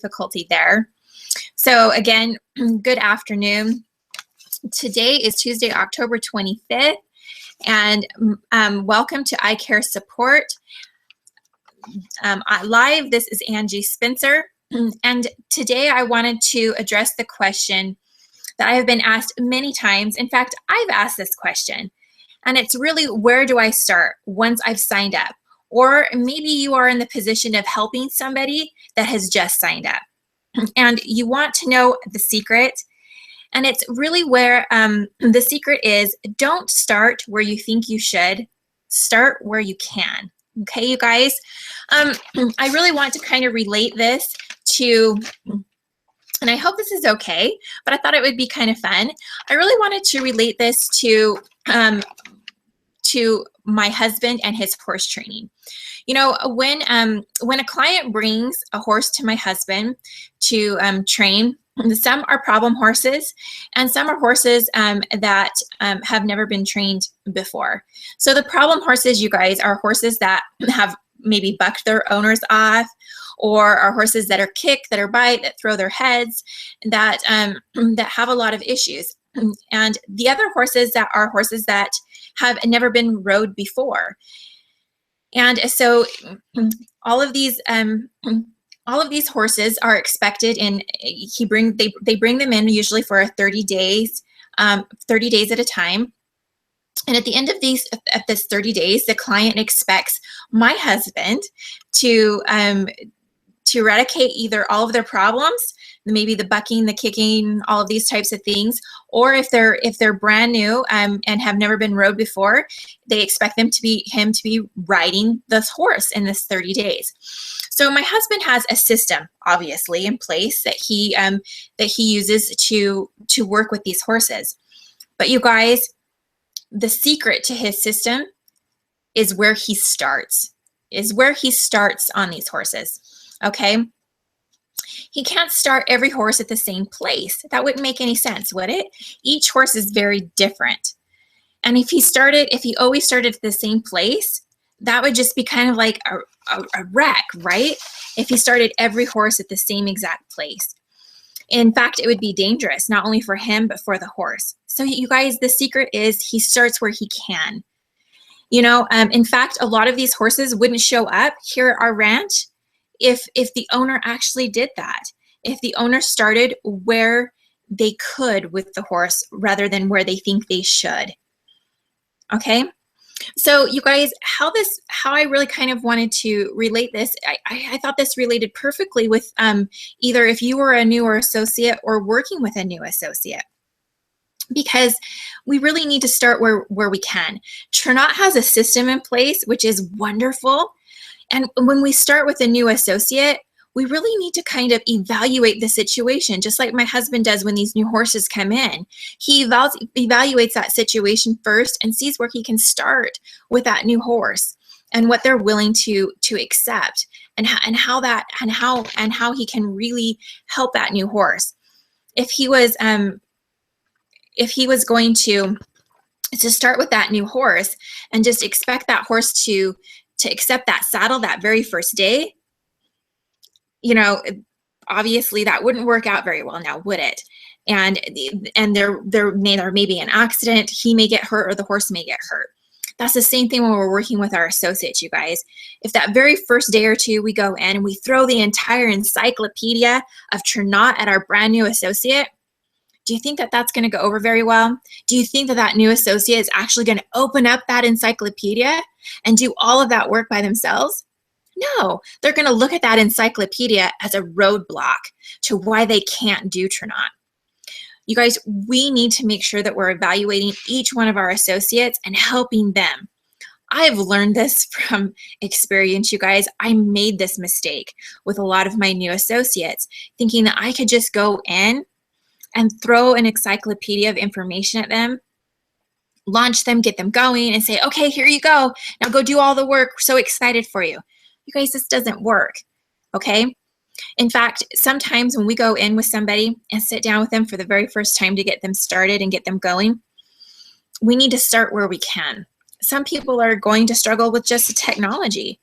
difficulty there. So again, good afternoon. Today is Tuesday, October 25th, and welcome to Eye Care Support. Live, this is Angie Spencer, and today I wanted to address the question that I have been asked many times. In fact, I've asked this question, and it's really, where do I start once I've signed up? Or maybe you are in the position of helping somebody that has just signed up, and you want to know the secret. And it's really where the secret is, don't start where you think you should, start where you can. Okay, you guys? I really want to kind of relate this to, and I hope this is okay, but I thought it would be kind of fun. I really wanted to relate this to my husband and his horse training. You know, when a client brings a horse to my husband to train, some are problem horses, and some are horses that have never been trained before. So the problem horses, you guys, are horses that have maybe bucked their owners off, or are horses that are kick, that are bite, that throw their heads, that that have a lot of issues. And the other horses that are horses that have never been rode before. And so all of these horses are expected, and they bring them in usually for 30 days at a time. And at the end of this 30 days, the client expects my husband to eradicate either all of their problems, maybe the bucking, the kicking, all of these types of things, or if they're brand new and have never been rode before, they expect him to be riding this horse in this 30 days. So my husband has a system, obviously, in place that he uses to work with these horses. But you guys, the secret to his system is where he starts on these horses. Okay? He can't start every horse at the same place. That wouldn't make any sense, would it? Each horse is very different. And if he always started at the same place, that would just be kind of like a wreck, right? If he started every horse at the same exact place. In fact, it would be dangerous, not only for him, but for the horse. So you guys, the secret is he starts where he can. You know, in fact, a lot of these horses wouldn't show up here at our ranch if the owner actually did that. If the owner started where they could with the horse rather than where they think they should. Okay? So you guys, how I really kind of wanted to relate this, I thought this related perfectly with either if you were a newer associate or working with a new associate. Because we really need to start where we can. Trinot has a system in place, which is wonderful. And when we start with a new associate, we really need to kind of evaluate the situation, just like my husband does when these new horses come in. He evaluates that situation first and sees where he can start with that new horse and what they're willing to accept, and how he can really help that new horse. If he was going to start with that new horse and just expect that horse to accept that saddle that very first day, you know, obviously that wouldn't work out very well now, would it? And there may be an accident, he may get hurt or the horse may get hurt. That's the same thing when we're working with our associates, you guys. If that very first day or two we go in and we throw the entire encyclopedia of Trinot at our brand new associate, do you think that that's going to go over very well? Do you think that that new associate is actually going to open up that encyclopedia and do all of that work by themselves? No, they're going to look at that encyclopedia as a roadblock to why they can't do Trinot. You guys, we need to make sure that we're evaluating each one of our associates and helping them. I've learned this from experience, you guys. I made this mistake with a lot of my new associates, thinking that I could just go in and throw an encyclopedia of information at them, launch them, get them going, and say, okay, here you go. Now go do all the work. We're so excited for you. You guys, this doesn't work, okay? In fact, sometimes when we go in with somebody and sit down with them for the very first time to get them started and get them going, we need to start where we can. Some people are going to struggle with just the technology.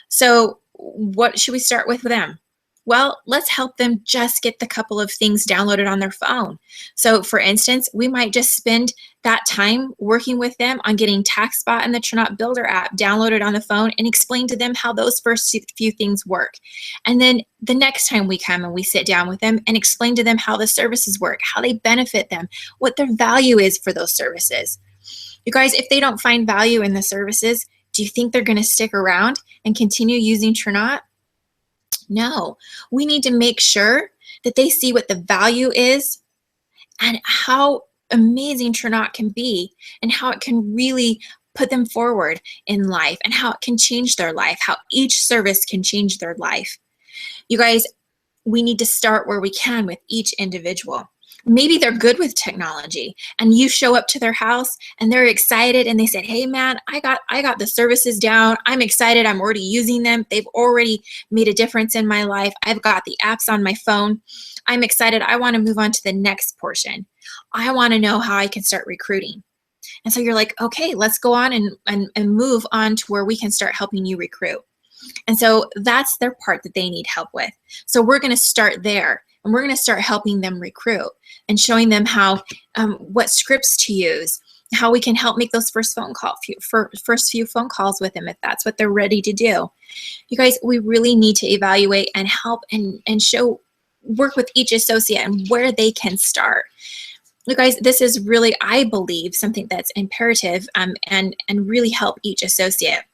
So what should we start with them? Well, let's help them just get the couple of things downloaded on their phone. So for instance, we might just spend that time working with them on getting TaxBot and the Trinot Builder app downloaded on the phone and explain to them how those first few things work. And then the next time we come and we sit down with them and explain to them how the services work, how they benefit them, what their value is for those services. You guys, if they don't find value in the services, do you think they're going to stick around and continue using Trinot? No, we need to make sure that they see what the value is and how amazing Trinot can be and how it can really put them forward in life and how it can change their life, how each service can change their life. You guys, we need to start where we can with each individual. Maybe they're good with technology and you show up to their house and they're excited and they said, hey man, I got the services down. I'm excited. I'm already using them. They've already made a difference in my life. I've got the apps on my phone. I'm excited. I want to move on to the next portion. I want to know how I can start recruiting. And so you're like, okay, let's go on and move on to where we can start helping you recruit. And so that's their part that they need help with. So we're going to start there. And we're going to start helping them recruit and showing them how, what scripts to use, how we can help make those first few phone calls with them if that's what they're ready to do. You guys, we really need to evaluate and help and work with each associate and where they can start. You guys, this is really, I believe, something that's imperative and really help each associate.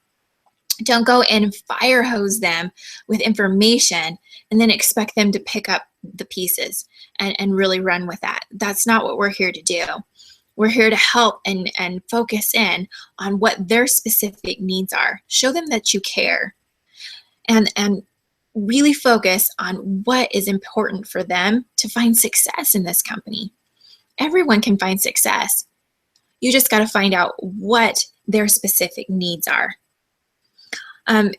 Don't go and fire hose them with information and then expect them to pick up the pieces and really run with that. That's not what we're here to do. We're here to help and focus in on what their specific needs are. Show them that you care and really focus on what is important for them to find success in this company. Everyone can find success. You just got to find out what their specific needs are. And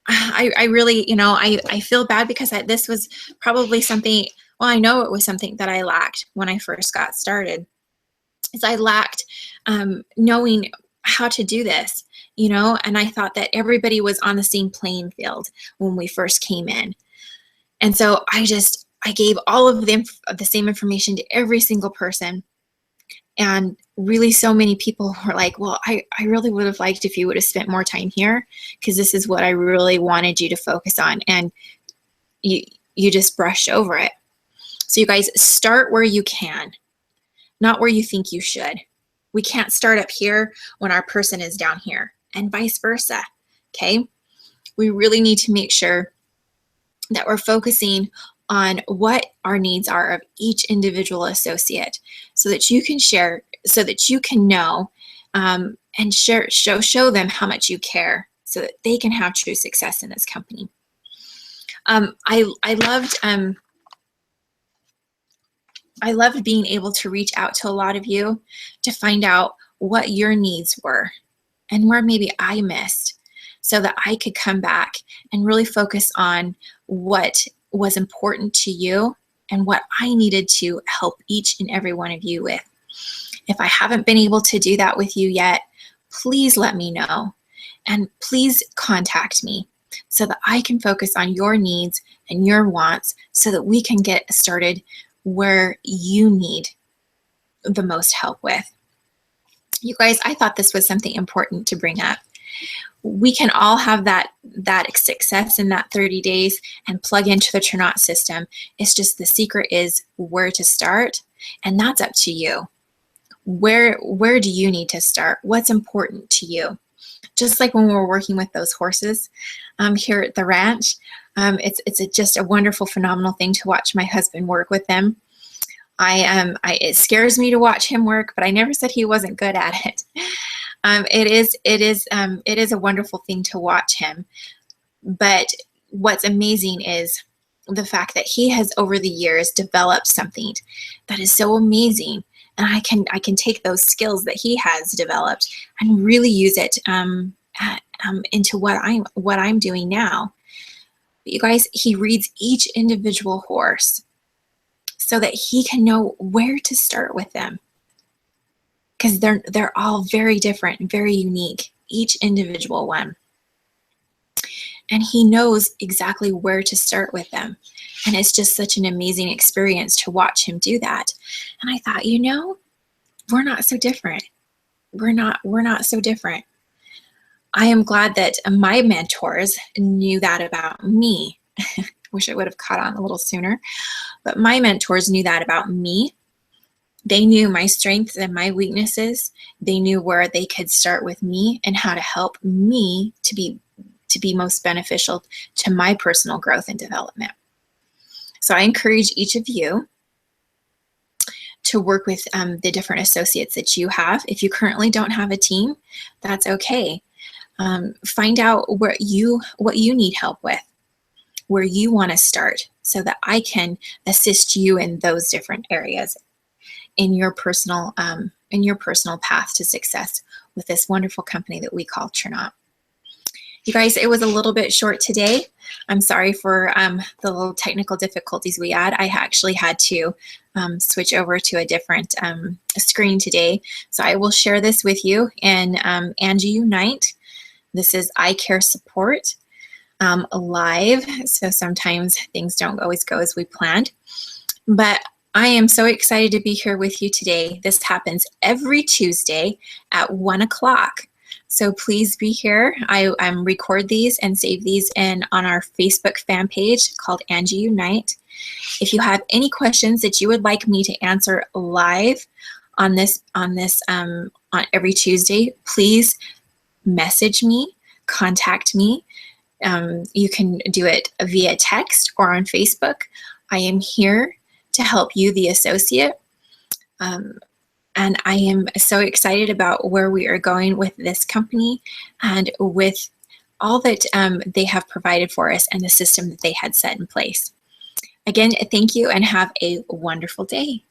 I really, I feel bad because this was probably something, well, I know it was something that I lacked when I first got started. Is I lacked knowing how to do this, and I thought that everybody was on the same playing field when we first came in. And so I gave all of the same information to every single person. And really so many people were like, well, I really would have liked if you would have spent more time here because this is what I really wanted you to focus on. And you just brushed over it. So you guys, start where you can, not where you think you should. We can't start up here when our person is down here and vice versa, okay? We really need to make sure that we're focusing on what our needs are of each individual associate so that you can share, so that you can know and show them how much you care so that they can have true success in this company. I loved being able to reach out to a lot of you to find out what your needs were and where maybe I missed so that I could come back and really focus on what was important to you and what I needed to help each and every one of you with. If I haven't been able to do that with you yet, please let me know and please contact me so that I can focus on your needs and your wants so that we can get started where you need the most help with. You guys, I thought this was something important to bring up. We can all have that success in that 30 days and plug into the Trinot system. It's just the secret is where to start, and that's up to you. Where do you need to start? What's important to you? Just like when we're working with those horses here at the ranch, it's just a wonderful, phenomenal thing to watch my husband work with them. It scares me to watch him work, but I never said he wasn't good at it. It is a wonderful thing to watch him. But what's amazing is the fact that he has over the years developed something that is so amazing. And I can take those skills that he has developed and really use it into what I'm doing now. But you guys, he reads each individual horse so that he can know where to start with them. Because they're all very different and very unique, each individual one. and he knows exactly where to start with them. And it's just such an amazing experience to watch him do that. And I thought, you know, we're not so different. We're not so different. I am glad that my mentors knew that about me. Wish I would have caught on a little sooner, but my mentors knew that about me. They knew my strengths and my weaknesses. They knew where they could start with me and how to help me to be most beneficial to my personal growth and development. So I encourage each of you to work with the different associates that you have. If you currently don't have a team, that's okay. Find out what you need help with, where you want to start, so that I can assist you in those different areas in your personal path to success with this wonderful company that we call Trinot. You guys, it was a little bit short today. I'm sorry for the little technical difficulties we had. I actually had to switch over to a different screen today. So I will share this with you in AngieUnite. This is eye care support live. So sometimes things don't always go as we planned. But I am so excited to be here with you today. This happens every Tuesday at 1 o'clock. So please be here. I record these and save these on our Facebook fan page called AngieUnite. If you have any questions that you would like me to answer live on every Tuesday, please message me, contact me. You can do it via text or on Facebook. I am here to help you, the associate. And I am so excited about where we are going with this company and with all that they have provided for us and the system that they had set in place. Again, thank you and have a wonderful day.